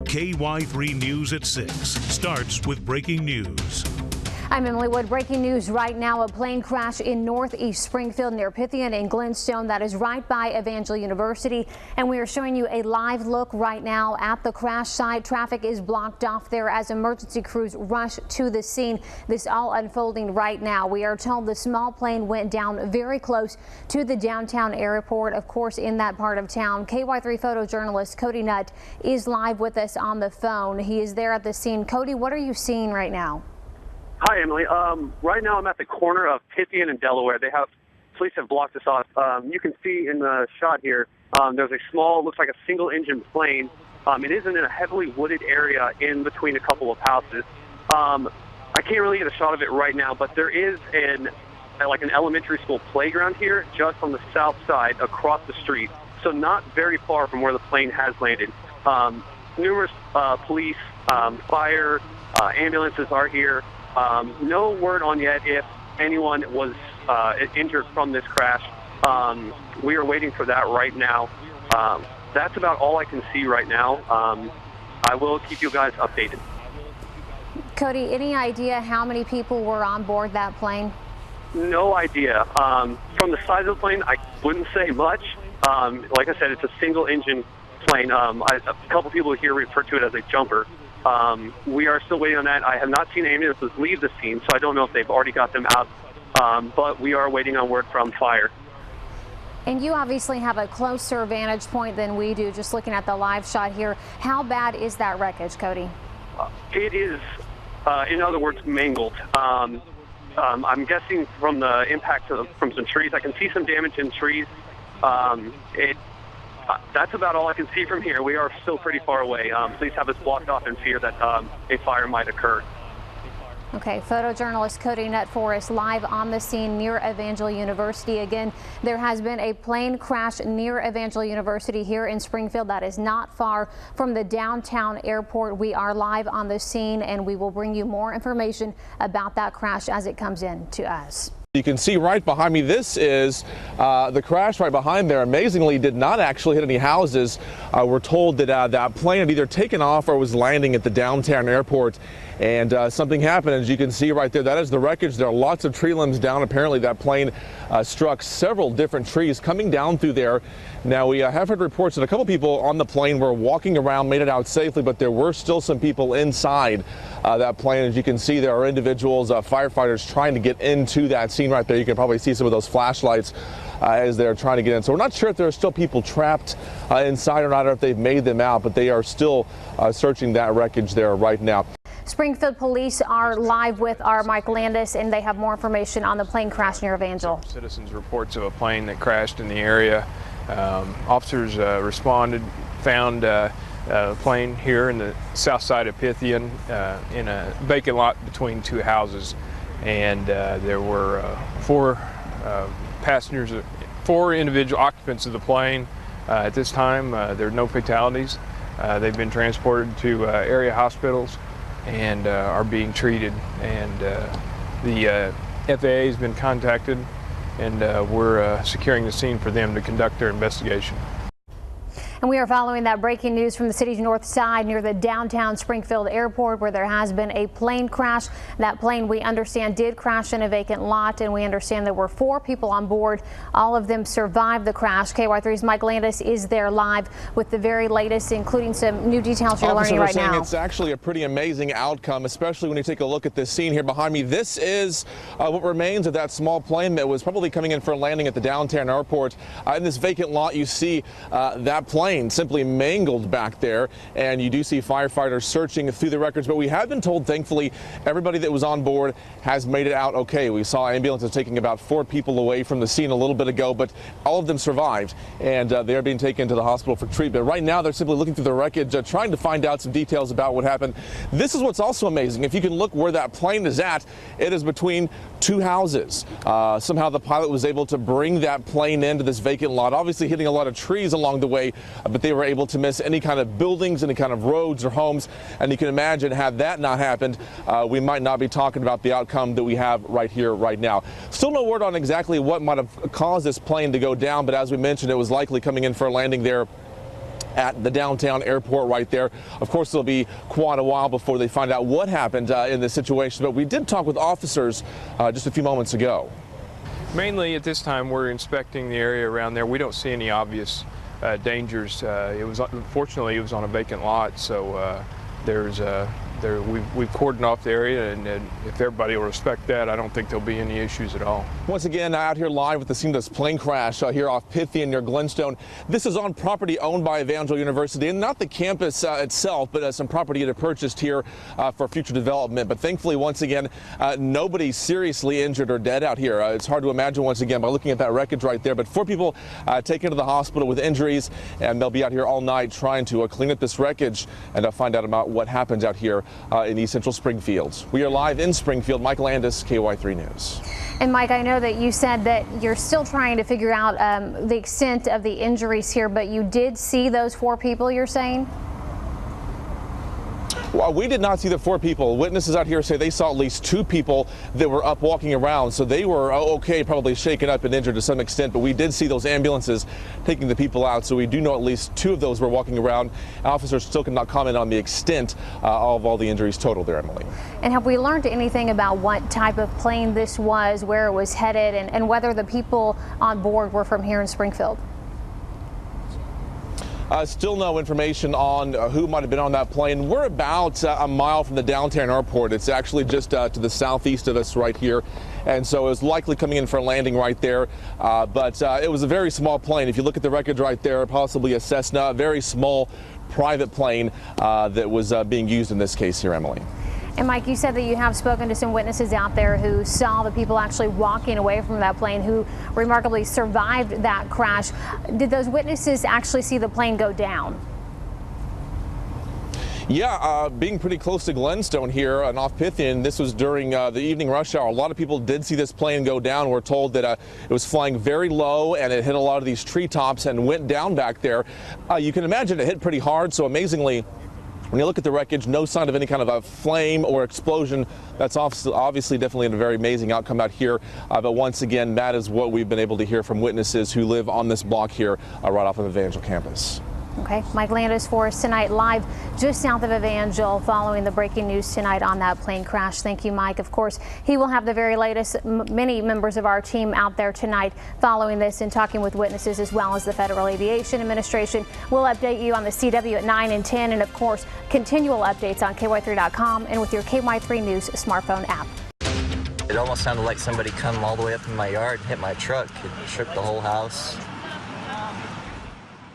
KY3 News at 6 starts with breaking news. I'm Emily Wood. Breaking news right now. A plane crash in northeast Springfield near Pythian and Glenstone. That is right by Evangel University. And we are showing you a live look right now at the crash site. Traffic is blocked off there as emergency crews rush to the scene. This all unfolding right now. We are told the small plane went down very close to the downtown airport, of course, in that part of town. KY3 photojournalist Cody Nutt is live with us on the phone. He is there at the scene. Cody, what are you seeing right now? Hi, Emily. Right now I'm at the corner of Pythian and Delaware. Police have blocked us off. You can see in the shot here, there's a small, looks like a single-engine plane. It is in a heavily wooded area in between a couple of houses. I can't really get a shot of it right now, but there is an elementary school playground here just on the south side across the street, so not very far from where the plane has landed. Numerous police, fire, ambulances are here. No word on yet if anyone was injured from this crash. We are waiting for that right now. That's about all I can see right now. I will keep you guys updated. Cody, any idea how many people were on board that plane? No idea. From the size of the plane, I wouldn't say much. Like I said, it's a single-engine plane. A couple people here refer to it as a jumper. We are still waiting on that. I have not seen ambulances leave the scene, so I don't know if they've already got them out, but we are waiting on word from fire. And you obviously have a closer vantage point than we do, just looking at the live shot here. How bad is that wreckage, Cody? It is, in other words, mangled. I'm guessing from the impact from some trees. I can see some damage in trees. That's about all I can see from here. We are still pretty far away. Police have us blocked off in fear that a fire might occur. Okay, photojournalist Cody Nutt for us live on the scene near Evangel University. Again, there has been a plane crash near Evangel University here in Springfield. That is not far from the downtown airport. We are live on the scene, and we will bring you more information about that crash as it comes in to us. You can see right behind me, this is the crash right behind there. Amazingly, did not actually hit any houses. We're told that that plane had either taken off or was landing at the downtown airport, and something happened. As you can see right there, that is the wreckage. There are lots of tree limbs down. Apparently that plane struck several different trees coming down through there. Now, we have heard reports that a couple people on the plane were walking around, made it out safely, but there were still some people inside that plane. As you can see, there are individuals, firefighters trying to get into that scene right there. You can probably see some of those flashlights as they're trying to get in. So we're not sure if there are still people trapped inside or not, or if they've made them out, but they are still searching that wreckage there right now. Springfield police are live with our Mike Landis, and they have more information on the plane crash near Evangel. Citizens reports of a plane that crashed in the area. Officers responded, found a plane here in the south side of Pythian in a vacant lot between two houses, and there were four individual occupants of the plane. At this time, there are no fatalities. They've been transported to area hospitals and are being treated, and the FAA has been contacted, and we're securing the scene for them to conduct their investigation. And we are following that breaking news from the city's north side near the downtown Springfield airport, where there has been a plane crash. That plane, we understand, did crash in a vacant lot, and we understand there were 4 people on board. All of them survived the crash. KY3's Mike Landis is there live with the very latest, including some new details you're learning right now. It's actually a pretty amazing outcome, especially when you take a look at this scene here behind me. This is what remains of that small plane that was probably coming in for a landing at the downtown airport. In this vacant lot, you see that plane simply mangled back there, and you do see firefighters searching through the records, but we have been told, thankfully, everybody that was on board has made it out okay. We saw ambulances taking about 4 people away from the scene a little bit ago, but all of them survived, and they are being taken to the hospital for treatment. Right now, they're simply looking through the wreckage, trying to find out some details about what happened. This is what's also amazing. If you can look where that plane is at, it is between 2 houses. Somehow the pilot was able to bring that plane into this vacant lot, obviously hitting a lot of trees along the way, but they were able to miss any kind of buildings, any kind of roads or homes. And you can imagine, had that not happened, we might not be talking about the outcome that we have right here, right now. Still no word on exactly what might have caused this plane to go down, but as we mentioned, it was likely coming in for a landing there at the downtown airport right there. Of course, it'll be quite a while before they find out what happened in this situation, but we did talk with officers just a few moments ago. Mainly at this time, we're inspecting the area around there. We don't see any obvious dangers. Unfortunately, it was on a vacant lot, so we've cordoned off the area, and if everybody will respect that, I don't think there'll be any issues at all. Once again, out here live with the scene of this plane crash here off Pythian near Glenstone. This is on property owned by Evangel University, and not the campus itself, but some property it had purchased here for future development. But thankfully, once again, nobody seriously injured or dead out here. It's hard to imagine, once again, by looking at that wreckage right there. But 4 people taken to the hospital with injuries, and they'll be out here all night trying to clean up this wreckage and find out about what happens out here in East Central Springfield. We are live in Springfield. Mike Landis, KY3 News. And Mike, I know that you said that you're still trying to figure out the extent of the injuries here, but you did see those 4 people, you're saying? Well, we did not see the 4 people. Witnesses out here say they saw at least 2 people that were up walking around, so they were okay, probably shaken up and injured to some extent, but we did see those ambulances taking the people out, so we do know at least 2 of those were walking around. Officers still cannot comment on the extent of all the injuries total there, Emily. And have we learned anything about what type of plane this was, where it was headed, and whether the people on board were from here in Springfield? Still no information on who might have been on that plane. We're about a mile from the downtown airport. It's actually just to the southeast of us right here. And so it was likely coming in for a landing right there. But it was a very small plane. If you look at the wreckage right there, possibly a Cessna, a very small private plane that was being used in this case here, Emily. And Mike, you said that you have spoken to some witnesses out there who saw the people actually walking away from that plane who remarkably survived that crash. Did those witnesses actually see the plane go down? Yeah, being pretty close to Glenstone here and off Pythian, this was during the evening rush hour. A lot of people did see this plane go down. We're told that it was flying very low and it hit a lot of these treetops and went down back there. You can imagine it hit pretty hard, so amazingly, when you look at the wreckage, no sign of any kind of a flame or explosion. That's obviously definitely a very amazing outcome out here. But once again, that is what we've been able to hear from witnesses who live on this block here right off of Evangel campus. Okay, Mike Landis for us tonight, live just south of Evangel, following the breaking news tonight on that plane crash. Thank you, Mike. Of course, he will have the very latest. Many members of our team out there tonight following this and talking with witnesses, as well as the Federal Aviation Administration. We'll update you on the CW at 9 and 10, and of course, continual updates on KY3.com and with your KY3 News smartphone app. It almost sounded like somebody come all the way up in my yard and hit my truck. It shook the whole house.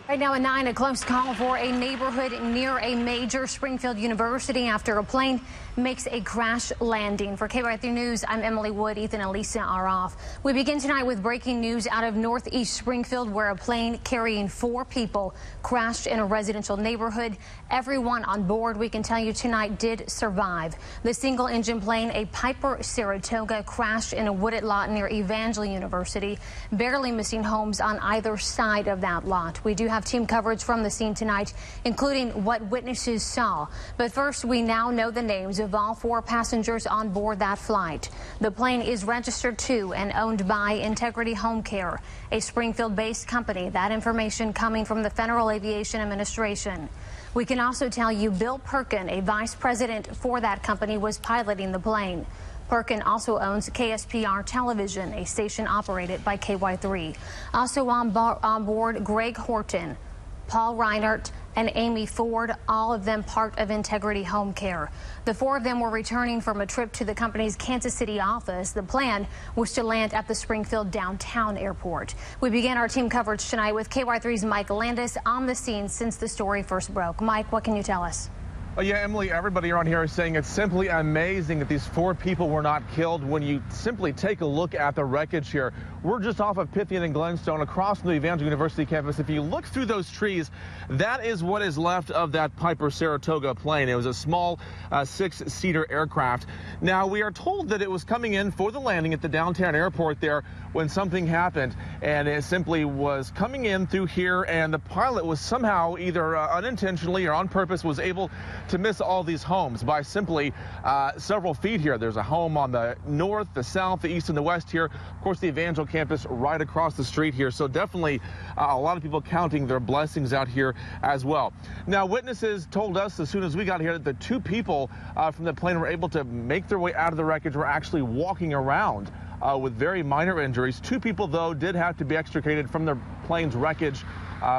Right now at 9, a close call for a neighborhood near a major Springfield university after a plane makes a crash landing. For KY3 News, I'm Emily Wood. Ethan and Lisa are off. We begin tonight with breaking news out of Northeast Springfield, where a plane carrying 4 people crashed in a residential neighborhood. Everyone on board, we can tell you tonight, did survive. The single-engine plane, a Piper Saratoga, crashed in a wooded lot near Evangel University, barely missing homes on either side of that lot. We do have team coverage from the scene tonight, including what witnesses saw. But first, we now know the names of all 4 passengers on board that flight. The plane is registered to and owned by Integrity Home Care, a Springfield-based company. That information coming from the Federal Aviation Administration. We can also tell you Bill Perkin, a vice president for that company, was piloting the plane. Perkin also owns KSPR Television, a station operated by KY3. Also on board, Greg Horton, Paul Reinert, and Amy Ford, all of them part of Integrity Home Care. The 4 of them were returning from a trip to the company's Kansas City office. The plan was to land at the Springfield downtown airport. We began our team coverage tonight with KY3's Mike Landis on the scene since the story first broke. Mike, what can you tell us? Yeah, Emily, everybody around here is saying it's simply amazing that these 4 people were not killed. When you simply take a look at the wreckage here, we're just off of Pythian and Glenstone across from the Evangel University campus. If you look through those trees, that is what is left of that Piper Saratoga plane. It was a small 6-seater aircraft. Now, we are told that it was coming in for the landing at the downtown airport there when something happened, and it simply was coming in through here, and the pilot was somehow either unintentionally or on purpose was able to miss all these homes by simply several feet here. There's a home on the north, the south, the east, and the west here. Of course, the Evangel campus right across the street here. So definitely a lot of people counting their blessings out here as well. Now, witnesses told us as soon as we got here that the two people from the plane were able to make their way out of the wreckage, were actually walking around with very minor injuries. Two people, though, did have to be extricated from their plane's wreckage.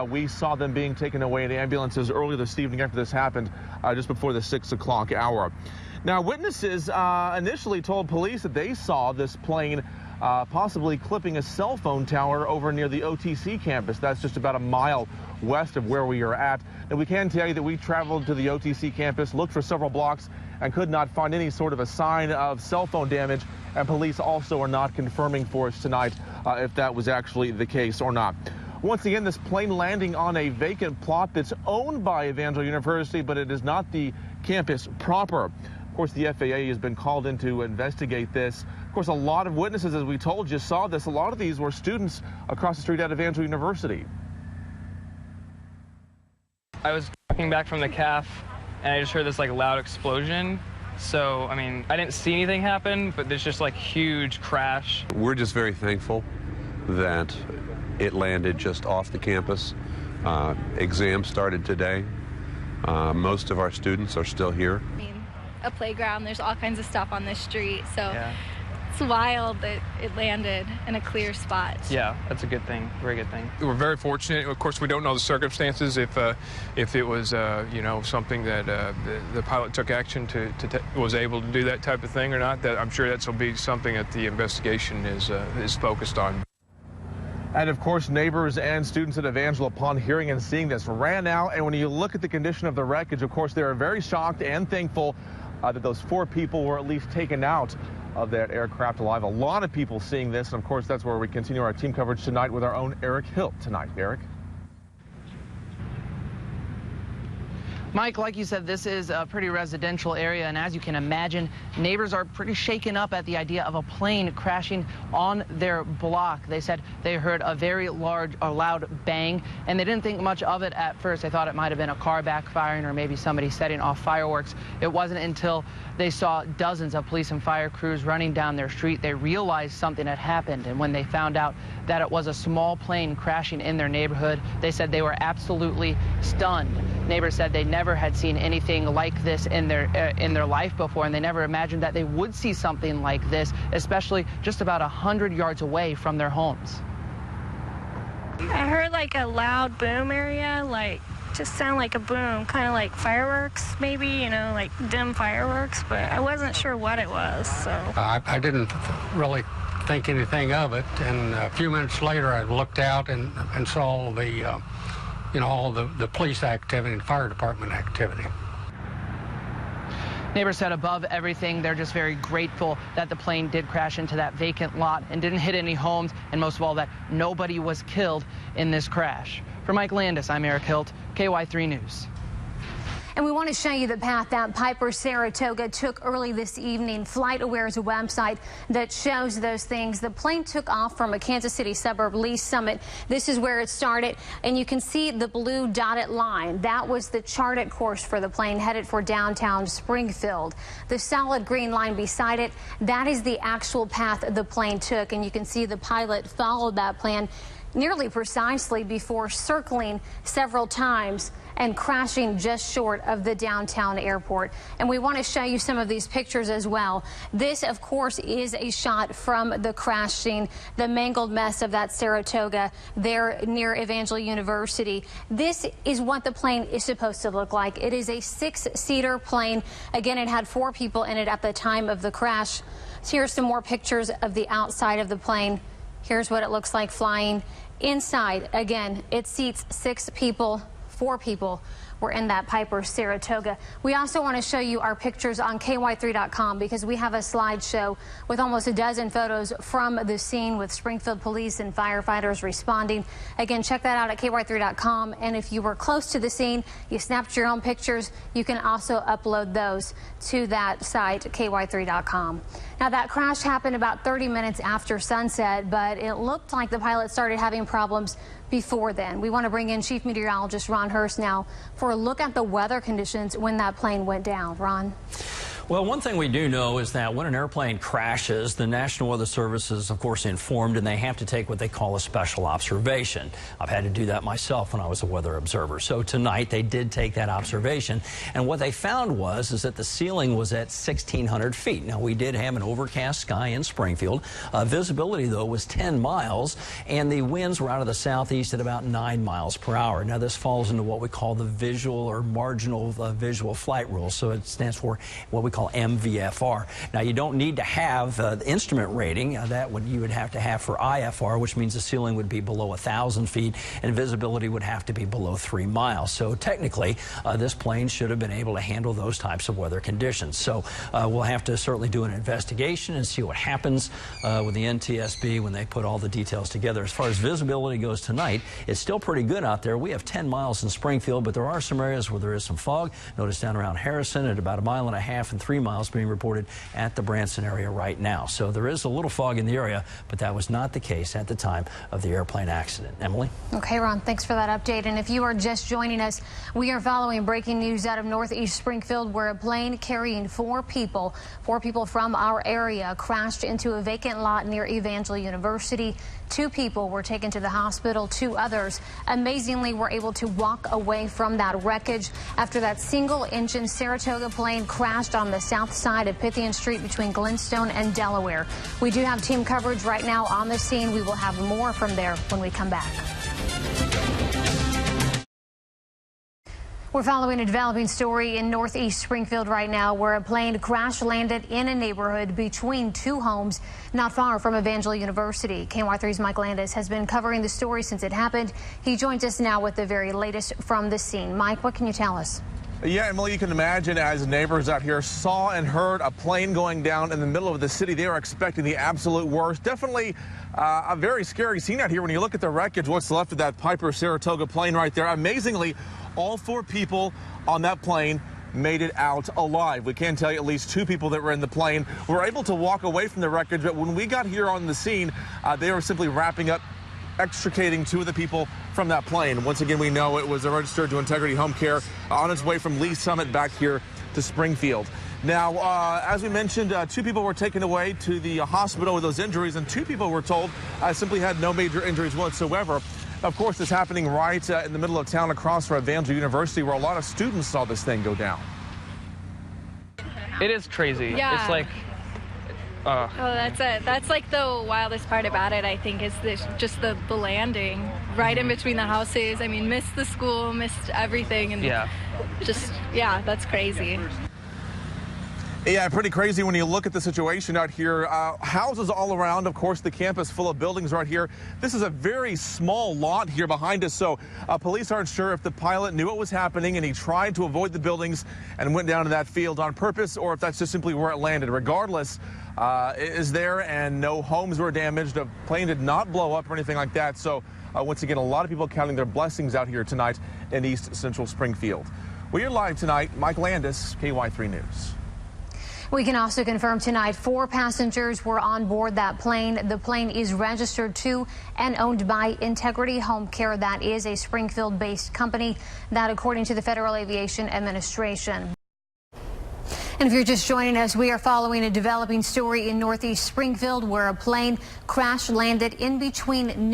We saw them being taken away in ambulances earlier this evening after this happened, just before the 6 o'clock hour. Now, witnesses initially told police that they saw this plane possibly clipping a cell phone tower over near the OTC campus. That's just about a mile west of where we are at. And we can tell you that we traveled to the OTC campus, looked for several blocks, and could not find any sort of a sign of cell phone damage. And police also are not confirming for us tonight if that was actually the case or not. Once again, this plane landing on a vacant plot that's owned by Evangel University, but it is not the campus proper. Of course, the FAA has been called in to investigate this. Of course, a lot of witnesses, as we told you, saw this. A lot of these were students across the street at Evangel University. I was walking back from the CAF, and I just heard this loud explosion. So, I mean, I didn't see anything happen, but there's just huge crash. We're just very thankful that it landed just off the campus. Exams started today. Most of our students are still here. I mean, a playground, there's all kinds of stuff on this street, so yeah. It's wild that it landed in a clear spot. Yeah, that's a good thing, very good thing. We're very fortunate. Of course, we don't know the circumstances, if it was, something that the pilot took action was able to do that type of thing or not. That I'm sure that will be something that the investigation is focused on. And of course, neighbors and students at Evangel, upon hearing and seeing this, ran out. And when you look at the condition of the wreckage, of course, they are very shocked and thankful that those 4 people were at least taken out of that aircraft alive. A lot of people seeing this, and of course, that's where we continue our team coverage tonight with our own Eric Hilt tonight. Eric? Mike, like you said, this is a pretty residential area, and as you can imagine, neighbors are pretty shaken up at the idea of a plane crashing on their block. They said they heard a very loud bang, and they didn't think much of it at first. They thought it might have been a car backfiring or maybe somebody setting off fireworks. It wasn't until they saw dozens of police and fire crews running down their street they realized something had happened, and when they found out that it was a small plane crashing in their neighborhood, they said they were absolutely stunned. Neighbors said they never had seen anything like this in their life before, and they never imagined that they would see something like this, especially just about 100 yards away from their homes. I heard a loud boom area, just sound like a boom, kind of like fireworks, maybe, dim fireworks, but I wasn't sure what it was, so. I didn't really think anything of it, and a few minutes later I looked out and saw the all the police activity and fire department activity. Neighbors said above everything, they're just very grateful that the plane did crash into that vacant lot and didn't hit any homes, and most of all, that nobody was killed in this crash. For Mike Landis, I'm Eric Hilt, KY3 News. And we want to show you the path that Piper Saratoga took early this evening. FlightAware's a website that shows those things. The plane took off from a Kansas City suburb, Lee Summit. This is where it started, and you can see the blue dotted line. That was the charted course for the plane headed for downtown Springfield. The solid green line beside it, that is the actual path the plane took, and you can see the pilot followed that plan nearly precisely before circling several times and crashing just short of the downtown airport. And we want to show you some of these pictures as well. This, of course, is a shot from the crash scene, the mangled mess of that Saratoga there near Evangel University. This is what the plane is supposed to look like. It is a 6-seater plane. Again, it had 4 people in it at the time of the crash. So here's some more pictures of the outside of the plane. Here's what it looks like flying. Inside, again, it seats 6 people. 4 people were in that Piper Saratoga. We also want to show you our pictures on KY3.com because we have a slideshow with almost a dozen photos from the scene with Springfield police and firefighters responding. Again, check that out at KY3.com. And if you were close to the scene, you snapped your own pictures, you can also upload those to that site, KY3.com. Now, that crash happened about 30 minutes after sunset, but it looked like the pilot started having problems before then. We want to bring in Chief Meteorologist Ron Hurst now for a look at the weather conditions when that plane went down. Ron? Well, one thing we do know is that when an airplane crashes, the National Weather Service is, of course, informed, and they have to take what they call a special observation. I've had to do that myself when I was a weather observer. So tonight they did take that observation, and what they found is that the ceiling was at 1,600 feet. Now, we did have an overcast sky in Springfield. Visibility, though, was 10 miles, and the winds were out of the southeast at about 9 miles per hour. Now, this falls into what we call the visual or marginal visual flight rule, so it stands for what we call MVFR. Now, you don't need to have the instrument rating. You would have to have for IFR, which means the ceiling would be below 1,000 feet and visibility would have to be below 3 miles. So technically, this plane should have been able to handle those types of weather conditions. So we'll have to certainly do an investigation and see what happens with the NTSB when they put all the details together. As far as visibility goes tonight, it's still pretty good out there. We have 10 miles in Springfield, but there are some areas where there is some fog. Notice down around Harrison at about 1.5 miles and 3 miles being reported at the Branson area right now. So there is a little fog in the area, but that was not the case at the time of the airplane accident. Emily? Okay, Ron, thanks for that update. And if you are just joining us, we are following breaking news out of Northeast Springfield, where a plane carrying four people from our area crashed into a vacant lot near Evangel University. 2 people were taken to the hospital. 2 others, amazingly, were able to walk away from that wreckage after that single-engine Saratoga plane crashed on the south side of Pythian Street between Glenstone and Delaware. We do have team coverage right now on the scene. We will have more from there when we come back. We're following a developing story in Northeast Springfield right now, where a plane crash landed in a neighborhood between 2 homes not far from Evangel University. KY3's Mike Landis has been covering the story since it happened. He joins us now with the very latest from the scene. Mike, what can you tell us? Yeah, Emily, you can imagine as neighbors out here saw and heard a plane going down in the middle of the city, they were expecting the absolute worst. Definitely a very scary scene out here when you look at the wreckage, what's left of that Piper Saratoga plane right there. Amazingly, all 4 people on that plane made it out alive. We can tell you at least 2 people that were in the plane were able to walk away from the wreckage, but when we got here on the scene, they were simply wrapping up, extricating 2 of the people from that plane. Once again, we know it was registered to Integrity Home Care on its way from Lee Summit back here to Springfield. Now, as we mentioned, 2 people were taken away to the hospital with those injuries, and 2 people were told simply had no major injuries whatsoever. Of course, it's happening right in the middle of town across from Evangel University, where a lot of students saw this thing go down. It is crazy. Yeah. It's like... Oh, that's it. That's like the wildest part about it, I think, is just the landing right in between the houses. I mean, missed the school, missed everything, and that's crazy. Yeah, pretty crazy when you look at the situation out here. Houses all around, of course, the campus full of buildings right here. This is a very small lot here behind us, so police aren't sure if the pilot knew what was happening and he tried to avoid the buildings and went down to that field on purpose, or if that's just simply where it landed. Regardless, it is there, and no homes were damaged. The plane did not blow up or anything like that. So once again, a lot of people counting their blessings out here tonight in East Central Springfield. We are live tonight. Mike Landis, KY3 News. We can also confirm tonight 4 passengers were on board that plane. The plane is registered to and owned by Integrity Home Care. That is a Springfield-based company, that according to the Federal Aviation Administration. And if you're just joining us, we are following a developing story in Northeast Springfield, where a plane crash landed in between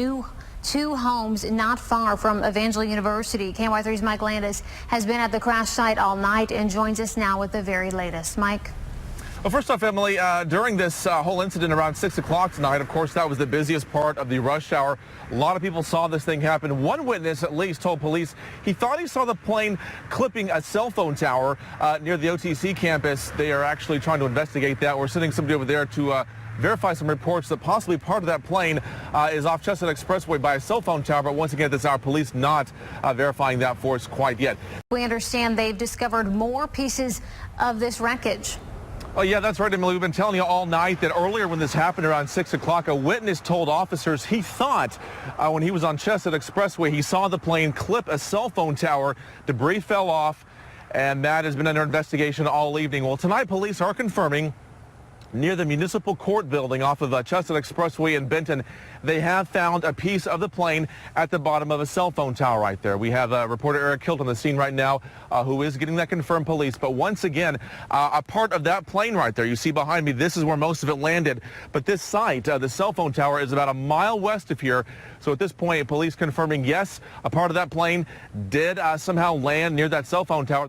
2 homes not far from Evangel University. KY3's Mike Landis has been at the crash site all night and joins us now with the very latest. Mike? Well, first off, Emily, during this whole incident around 6 o'clock tonight, of course, that was the busiest part of the rush hour. A lot of people saw this thing happen. One witness, at least, told police he thought he saw the plane clipping a cell phone tower near the OTC campus. They are actually trying to investigate that. We're sending somebody over there to verify some reports that possibly part of that plane is off Chestnut Expressway by a cell phone tower. But once again, this is our police not verifying that for us quite yet. We understand they've discovered more pieces of this wreckage. Oh, yeah, that's right, Emily. We've been telling you all night that earlier when this happened around 6 o'clock, a witness told officers he thought when he was on Chestnut Expressway, he saw the plane clip a cell phone tower. Debris fell off, and that has been under investigation all evening. Well, tonight police are confirming near the Municipal Court building off of Chestnut Expressway in Benton. They have found a piece of the plane at the bottom of a cell phone tower right there. We have reporter Eric Hilt on the scene right now, who is getting that confirmed police. But once again, a part of that plane right there, you see behind me, this is where most of it landed. But this site, the cell phone tower, is about a mile west of here. So at this point, police confirming, yes, a part of that plane did somehow land near that cell phone tower.